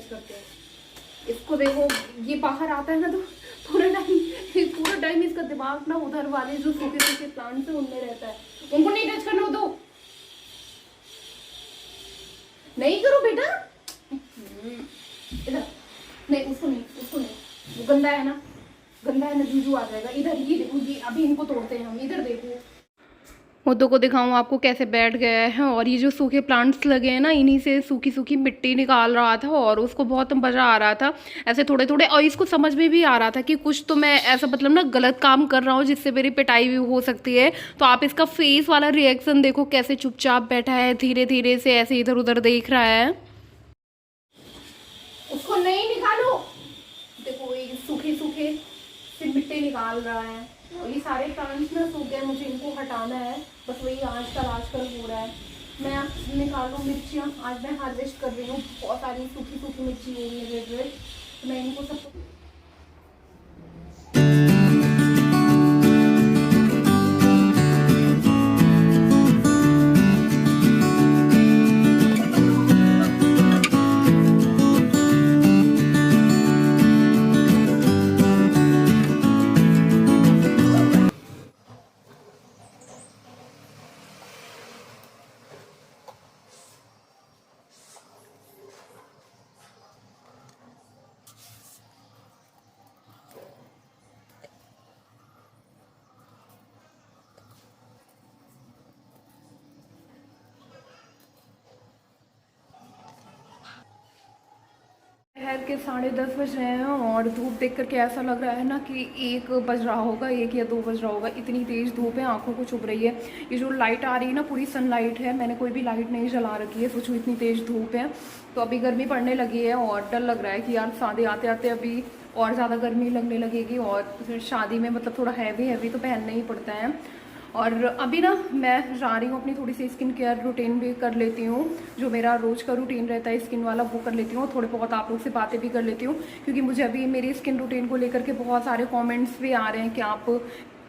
Touch करते हैं। इसको देखो, ये बाहर आता है ना तो पूरा टाइम इसका दिमाग ना उधर वाले जो सूखे सूखे प्लांट्स है उनमें रहता है। उनको नहीं टच करना, दो नहीं करो बेटा। इधर नहीं, उसको नहीं, उसको नहीं, वो गंदा है ना, गंदा है ना, जूजू आ जाएगा। इधर ये देखो, ये अभी इनको तोड़ते हैं हम। इधर देखो, पौधों को दिखाऊं आपको कैसे बैठ गया है। और ये जो सूखे प्लांट्स लगे हैं ना, इन्हीं से सूखी सूखी मिट्टी निकाल रहा था और उसको बहुत मज़ा आ रहा था ऐसे थोड़े थोड़े। और इसको समझ में भी आ रहा था कि कुछ तो मैं ऐसा मतलब ना गलत काम कर रहा हूँ जिससे मेरी पिटाई भी हो सकती है। तो आप इसका फेस वाला रिएक्शन देखो, कैसे चुपचाप बैठा है, धीरे धीरे से ऐसे इधर उधर देख रहा है। उसको नहीं निकालो, देखो ये सूखे सूखे से मिट्टी निकाल रहा है। और ये सारे प्लांट्स ना सूख गए, मुझे इनको हटाना है, बस वही आजकल हो रहा है। मैं अब निकाल रहा हूँ मिर्चियाँ, आज मैं हार्वेस्ट कर रही हूँ। बहुत सारी सूखी सूखी मिर्ची हो गई है, रेड रेड, तो मैं इनको सब दोपहर के 10:30 बज रहे हैं और धूप देख करके ऐसा लग रहा है ना कि 1 बज रहा होगा, 1 या 2 बज रहा होगा। इतनी तेज़ धूप है, आंखों को चुभ रही है। ये जो लाइट आ रही है ना, पूरी सनलाइट है, मैंने कोई भी लाइट नहीं जला रखी है। सोचो इतनी तेज़ धूप है, तो अभी गर्मी पड़ने लगी है और डर लग रहा है कि यार शादी आते आते अभी और ज़्यादा गर्मी लगने लगेगी। और फिर शादी में मतलब थोड़ा हैवी तो पहनना ही पड़ता है। और अभी ना मैं जा रही हूँ अपनी थोड़ी सी स्किन केयर रूटीन भी कर लेती हूँ। जो मेरा रोज़ का रूटीन रहता है स्किन वाला, वो कर लेती हूँ। थोड़े बहुत आप लोग से बातें भी कर लेती हूँ, क्योंकि मुझे अभी मेरी स्किन रूटीन को लेकर के बहुत सारे कमेंट्स भी आ रहे हैं कि आप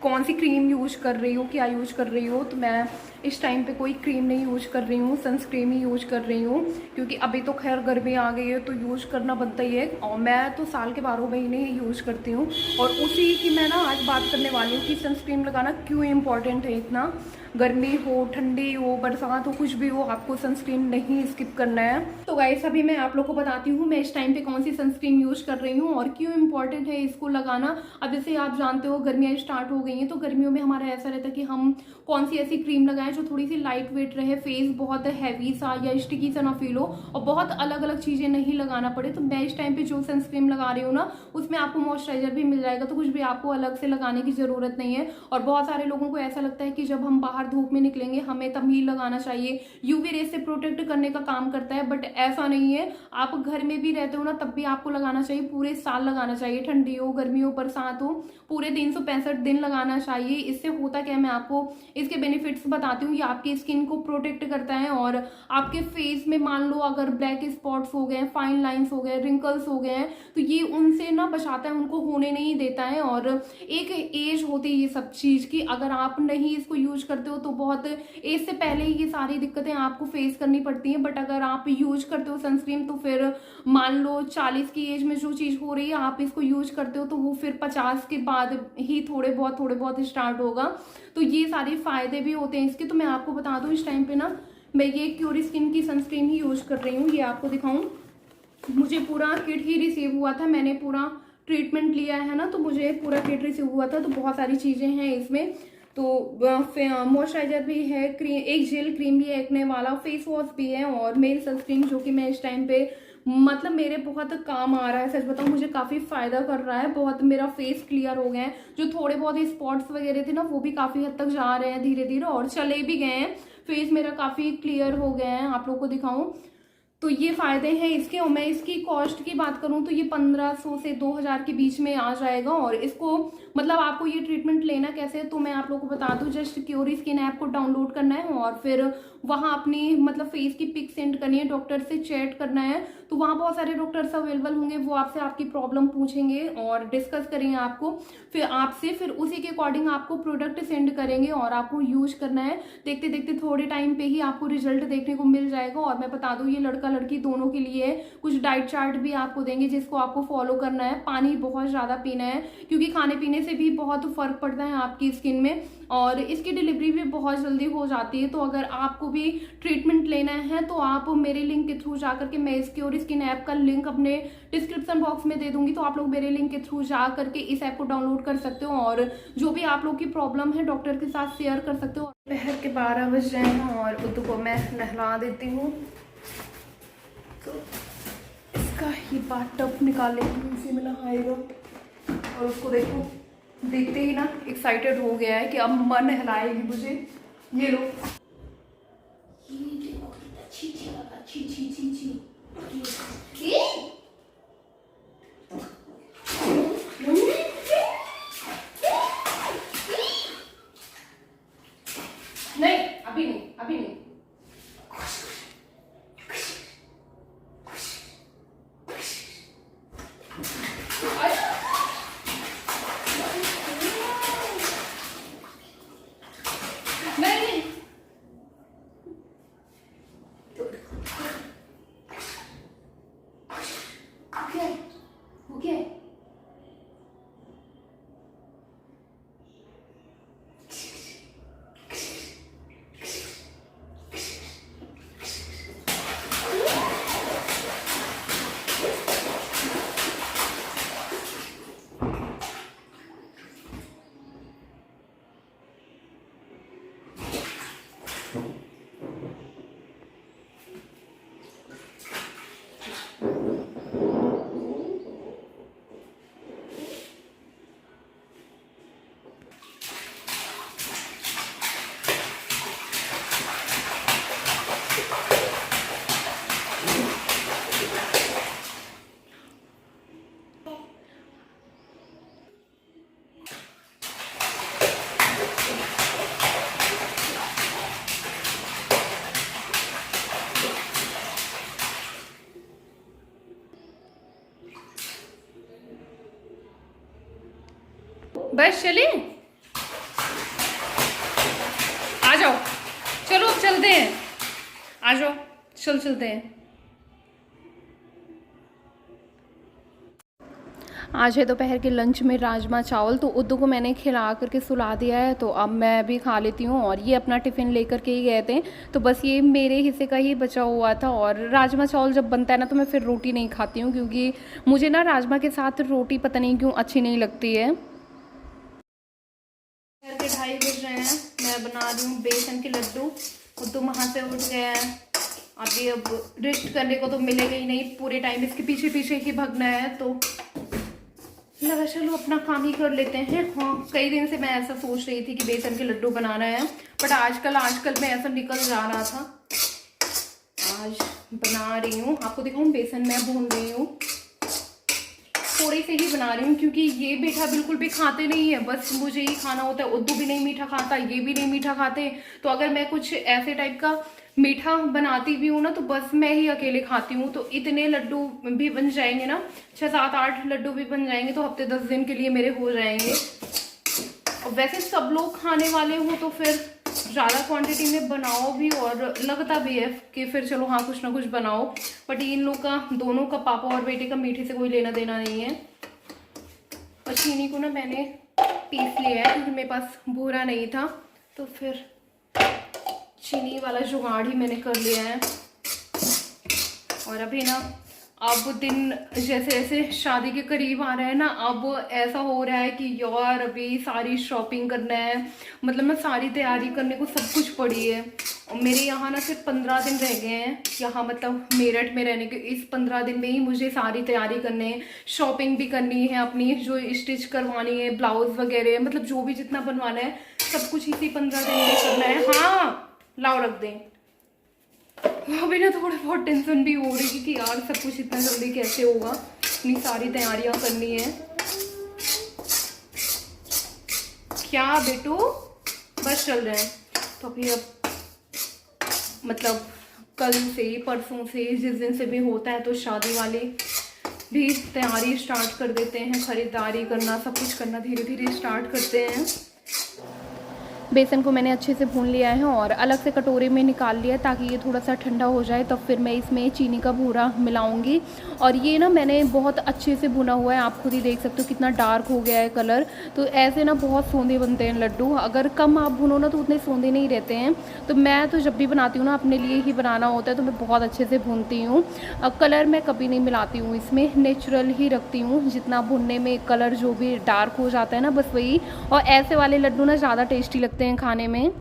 कौन सी क्रीम यूज़ कर रही हो, क्या यूज़ कर रही हो। तो मैं इस टाइम पे कोई क्रीम नहीं यूज़ कर रही हूँ, सनस्क्रीन ही यूज़ कर रही हूँ, क्योंकि अभी तो खैर गर्मी आ गई है तो यूज़ करना बनता ही है। और मैं तो साल के 12 महीने ही यूज़ करती हूँ। और उसी की मैं ना आज बात करने वाली हूँ कि सनस्क्रीन लगाना क्यों इम्पॉर्टेंट है। इतना गर्मी हो, ठंडी हो, बरसात हो, कुछ भी हो, आपको सनस्क्रीन नहीं स्किप करना है। तो गाइस अभी मैं आप लोग को बताती हूँ मैं इस टाइम पे कौन सी सनस्क्रीन यूज कर रही हूँ और क्यों इम्पोर्टेंट है इसको लगाना। अब जैसे आप जानते हो गर्मियाँ स्टार्ट हो गई हैं, तो गर्मियों में हमारा ऐसा रहता है कि हम कौन सी ऐसी क्रीम लगाएं जो थोड़ी सी लाइट वेट रहे, फेस बहुत हैवी सा या स्टिकी सा ना फील हो, और बहुत अलग अलग चीजें नहीं लगाना पड़े। तो मैं इस टाइम पे जो सनस्क्रीन लगा रही हूँ ना, उसमें आपको मॉइस्चराइजर भी मिल जाएगा, तो कुछ भी आपको अलग से लगाने की जरूरत नहीं है। और बहुत सारे लोगों को ऐसा लगता है कि जब हम बाहर धूप में निकलेंगे हमें तब ही लगाना चाहिए, यूवी रेस से प्रोटेक्ट करने का काम करता है, बट ऐसा नहीं है। आप घर में भी रहते हो ना, तब भी आपको लगाना चाहिए, पूरे साल लगाना चाहिए, ठंडी हो, गर्मी हो, बरसात हो, पूरे 365 दिन लगाना चाहिए। इससे होता क्या है, मैं आपको इसके बेनिफिट्स बताती हूँ। ये आपकी स्किन को प्रोटेक्ट करता है और आपके फेस में मान लो अगर ब्लैक स्पॉट्स हो गए, फाइन लाइंस हो गए, रिंकल्स हो गए, तो ये उनसे ना बचाता है, उनको होने नहीं देता है। और एक एज होती है ये सब चीज की, अगर आप नहीं इसको यूज करते हो तो बहुत एज से पहले ही ये सारी दिक्कतें आपको फेस करनी पड़ती हैं। बट अगर आप यूज करते हो सनस्क्रीन, तो फिर मान लो 40 की एज में जो चीज हो रही है आप इसको यूज करते हो, तो वो फिर 50 के बाद ही थोड़े बहुत स्टार्ट होगा। तो ये सारे फायदे भी होते हैं इसके। तो मैं आपको बता दूं इस टाइम पे ना मैं ये क्योरी स्किन की सनस्क्रीन ही यूज कर रही हूँ। ये आपको दिखाऊं, मुझे पूरा किट ही रिसीव हुआ था, मैंने पूरा ट्रीटमेंट लिया है ना, तो मुझे पूरा किट रिसीव हुआ था। तो बहुत सारी चीजें हैं इसमें, तो मॉइस्चराइजर भी है, क्रीम, एक जेल क्रीम भी है, एक्ने वाला फेस वॉश भी है, और मेरी सनस्क्रीन जो कि मैं इस टाइम पे मतलब मेरे बहुत काम आ रहा है। सच बताऊं मुझे काफी फायदा कर रहा है, बहुत मेरा फेस क्लियर हो गया है। जो थोड़े बहुत स्पॉट्स वगैरह थे ना, वो भी काफी हद तक जा रहे हैं धीरे धीरे, और चले भी गए हैं। फेस मेरा काफी क्लियर हो गया है, आप लोग को दिखाऊं तो ये फायदे हैं इसके। और मैं इसकी कॉस्ट की बात करूं तो ये 1500 से 2000 के बीच में आ जाएगा। और इसको मतलब आपको ये ट्रीटमेंट लेना कैसे है तो मैं आप लोगों को बता दूं, जस्ट क्योरी स्किन ऐप को डाउनलोड करना है और फिर वहां अपनी मतलब फेस की पिक सेंड करनी है, डॉक्टर से चैट करना है। तो वहां बहुत सारे डॉक्टर्स अवेलेबल होंगे, वो आपसे आपकी प्रॉब्लम पूछेंगे और डिस्कस करेंगे आपको, फिर आपसे फिर उसी के अकॉर्डिंग आपको प्रोडक्ट सेंड करेंगे और आपको यूज करना है। देखते देखते थोड़े टाइम पे ही आपको रिजल्ट देखने को मिल जाएगा। और मैं बता दूं ये लड़का लड़का लड़की दोनों के लिए कुछ डाइट चार्ट भी आपको देंगे जिसको आपको फॉलो करना है। पानी बहुत ज़्यादा पीना है क्योंकि खाने पीने से भी बहुत फ़र्क पड़ता है आपकी स्किन में, और इसकी डिलीवरी भी बहुत जल्दी हो जाती है। तो अगर आपको भी ट्रीटमेंट लेना है तो आप मेरे लिंक के थ्रू जा करके, मैं इसकी और स्किन ऐप का लिंक अपने डिस्क्रिप्शन बॉक्स में दे दूंगी, तो आप लोग मेरे लिंक के थ्रू जा करके इस ऐप को डाउनलोड कर सकते हो और जो भी आप लोग की प्रॉब्लम है डॉक्टर के साथ शेयर कर सकते हो। दोपहर के 12 बज रहे हैं और उद्दू को मैं नहला देती हूँ। तो इसका ही बाथ टब निकाल लेती हूँ, इसी में नहाएगा। और उसको देखो, देखते ही ना एक्साइटेड हो गया है कि अब मन नहलाएगी मुझे। ये लो, नहीं अभी नहीं, अभी नहीं। बस चले, आ जाओ, चलो अब चलते हैं, आ जाओ, चलते हैं। आज है दोपहर के लंच में राजमा चावल, तो उद्दू को मैंने खिला करके सुला दिया है, तो अब मैं भी खा लेती हूँ। और ये अपना टिफ़िन लेकर के ही गए थे, तो बस ये मेरे हिस्से का ही बचा हुआ था। और राजमा चावल जब बनता है ना तो मैं फिर रोटी नहीं खाती हूँ, क्योंकि मुझे ना राजमा के साथ रोटी पता नहीं क्यों अच्छी नहीं लगती है। 2:30 बज रहे हैं, मैं बना रही हूँ बेसन के लड्डू। उद्दू वहाँ से उठ गया है, अभी अब रेस्ट करने को तो मिलेगा ही नहीं, पूरे टाइम इसके पीछे पीछे ही भागना है। तो लगा चलो अपना काम ही कर लेते हैं। हाँ, कई दिन से मैं ऐसा सोच रही थी कि बेसन के लड्डू बनाना है, बट आजकल में ऐसा निकल जा रहा था। आज बना रही हूँ, आपको दिखाऊँ, बेसन मैं भून रही हूँ, थोड़ी से ही बना रही हूँ क्योंकि ये बेटा बिल्कुल भी खाते नहीं है, बस मुझे ही खाना होता है। उद्दू भी नहीं मीठा खाता, ये भी नहीं मीठा खाते, तो अगर मैं कुछ ऐसे टाइप का मीठा बनाती भी हूँ ना तो बस मैं ही अकेले खाती हूँ। तो इतने लड्डू भी बन जाएंगे ना, 6, 7, 8 लड्डू भी बन जाएंगे, तो हफ्ते 10 दिन के लिए मेरे हो जाएंगे। और वैसे सब लोग खाने वाले हों तो फिर ज़्यादा क्वांटिटी में बनाओ भी, और लगता भी है कि फिर चलो हाँ कुछ ना कुछ बनाओ। बट इन लोग का, दोनों का, पापा और बेटे का मीठे से कोई लेना देना नहीं है। और चीनी को ना मैंने पीस लिया है क्योंकि मेरे पास भूरा नहीं था, तो फिर चीनी वाला जुगाड़ ही मैंने कर लिया है। और अभी ना अब दिन जैसे जैसे शादी के करीब आ रहा है ना, अब ऐसा हो रहा है कि यार अभी सारी शॉपिंग करना है, मतलब मैं सारी तैयारी करने को सब कुछ पड़ी है। और मेरे यहाँ ना सिर्फ 15 दिन रह गए हैं यहाँ, मतलब मेरठ में रहने के। इस 15 दिन में ही मुझे सारी तैयारी करनी है, शॉपिंग भी करनी है, अपनी जो स्टिच करवानी है, ब्लाउज वगैरह, मतलब जो भी जितना बनवाना है सब कुछ इसी 15 दिन में करना है। हाँ लाओ रख दें। अभी ना थोड़ी बहुत टेंशन भी हो रही थी कि यार सब कुछ इतना जल्दी कैसे होगा, इतनी सारी तैयारियां करनी है। क्या बेटू, बस चल रहे हैं। तो अभी अब मतलब कल से, परसों से, जिस दिन से भी होता है, तो शादी वाली भी तैयारी स्टार्ट कर देते हैं, खरीदारी करना, सब कुछ करना धीरे धीरे स्टार्ट करते हैं। बेसन को मैंने अच्छे से भून लिया है और अलग से कटोरे में निकाल लिया ताकि ये थोड़ा सा ठंडा हो जाए, तब फिर मैं इसमें चीनी का बूरा मिलाऊंगी। और ये ना मैंने बहुत अच्छे से भुना हुआ है, आप खुद ही देख सकते हो कितना डार्क हो गया है कलर। तो ऐसे ना बहुत सोंधे बनते हैं लड्डू, अगर कम आप भुनो ना तो उतने सोंधे नहीं रहते हैं। तो मैं तो जब भी बनाती हूँ ना, अपने लिए ही बनाना होता है, तो मैं बहुत अच्छे से भूनती हूँ। कलर मैं कभी नहीं मिलाती हूँ इसमें, नेचुरल ही रखती हूँ। जितना भुनने में कलर जो भी डार्क हो जाता है ना, बस वही। और ऐसे वाले लड्डू ना ज़्यादा टेस्टी लगते हैं खाने में।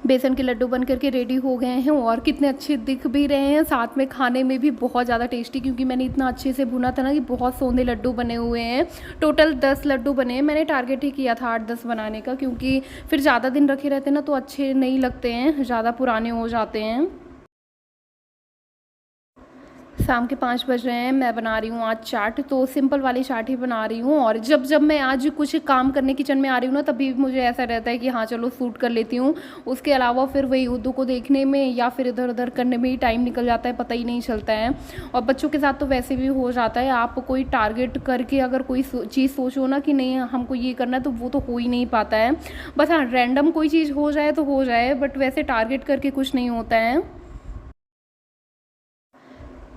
बेसन के लड्डू बन करके रेडी हो गए हैं और कितने अच्छे दिख भी रहे हैं, साथ में खाने में भी बहुत ज़्यादा टेस्टी, क्योंकि मैंने इतना अच्छे से भुना था ना कि बहुत सोंधे लड्डू बने हुए हैं। टोटल 10 लड्डू बने हैं, मैंने टारगेट ही किया था 8-10 बनाने का, क्योंकि फिर ज़्यादा दिन रखे रहते हैं ना तो अच्छे नहीं लगते हैं, ज़्यादा पुराने हो जाते हैं। शाम के 5 बज रहे हैं, मैं बना रही हूँ आज चाट। तो सिंपल वाली चाट ही बना रही हूँ। और जब जब मैं आज कुछ काम करने किचन में आ रही हूँ ना, तभी मुझे ऐसा रहता है कि हाँ चलो शूट कर लेती हूँ। उसके अलावा फिर वही उर्दू को देखने में या फिर इधर उधर करने में ही टाइम निकल जाता है, पता ही नहीं चलता है। और बच्चों के साथ तो वैसे भी हो जाता है, आप कोई टारगेट करके अगर कोई चीज़ सोचो ना कि नहीं हमको ये करना है, तो वो तो हो ही नहीं पाता है। बस हाँ, रैंडम कोई चीज़ हो जाए तो हो जाए, बट वैसे टारगेट करके कुछ नहीं होता है।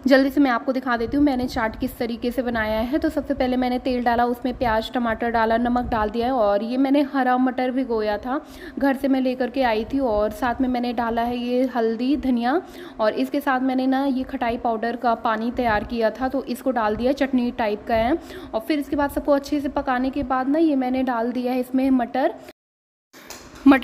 जल्दी से मैं आपको दिखा देती हूँ मैंने चाट किस तरीके से बनाया है। तो सबसे पहले मैंने तेल डाला, उसमें प्याज टमाटर डाला, नमक डाल दिया है। और ये मैंने हरा मटर भिगोया था, घर से मैं लेकर के आई थी। और साथ में मैंने डाला है ये हल्दी धनिया, और इसके साथ मैंने ना ये खटाई पाउडर का पानी तैयार किया था, तो इसको डाल दिया, चटनी टाइप का है। और फिर इसके बाद सबको अच्छे से पकाने के बाद ना ये मैंने डाल दिया है इसमें मटर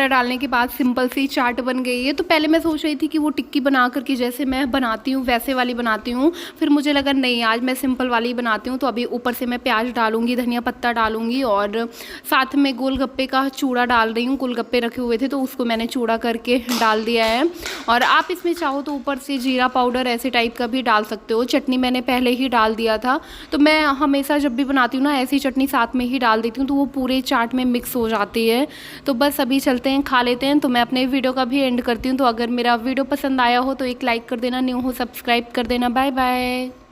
डालने के बाद सिंपल सी चाट बन गई है। तो पहले मैं सोच रही थी कि वो टिक्की बना करके जैसे मैं बनाती हूँ वैसे वाली बनाती हूँ, फिर मुझे लगा नहीं आज मैं सिंपल वाली बनाती हूँ। तो अभी ऊपर से मैं प्याज डालूंगी, धनिया पत्ता डालूंगी, और साथ में गोलगप्पे का चूड़ा डाल रही हूँ। गोलगप्पे रखे हुए थे तो उसको मैंने चूड़ा करके डाल दिया है। और आप इसमें चाहो तो ऊपर से जीरा पाउडर ऐसे टाइप का भी डाल सकते हो। चटनी मैंने पहले ही डाल दिया था, तो मैं हमेशा जब भी बनाती हूँ ना ऐसी चटनी साथ में ही डाल देती हूँ, तो वो पूरे चाट में मिक्स हो जाती है। तो बस अभी चलते हैं, खा लेते हैं। तो मैं अपने वीडियो का भी एंड करती हूँ। तो अगर मेरा वीडियो पसंद आया हो तो एक लाइक कर देना, न्यू हो सब्सक्राइब कर देना। Bye bye.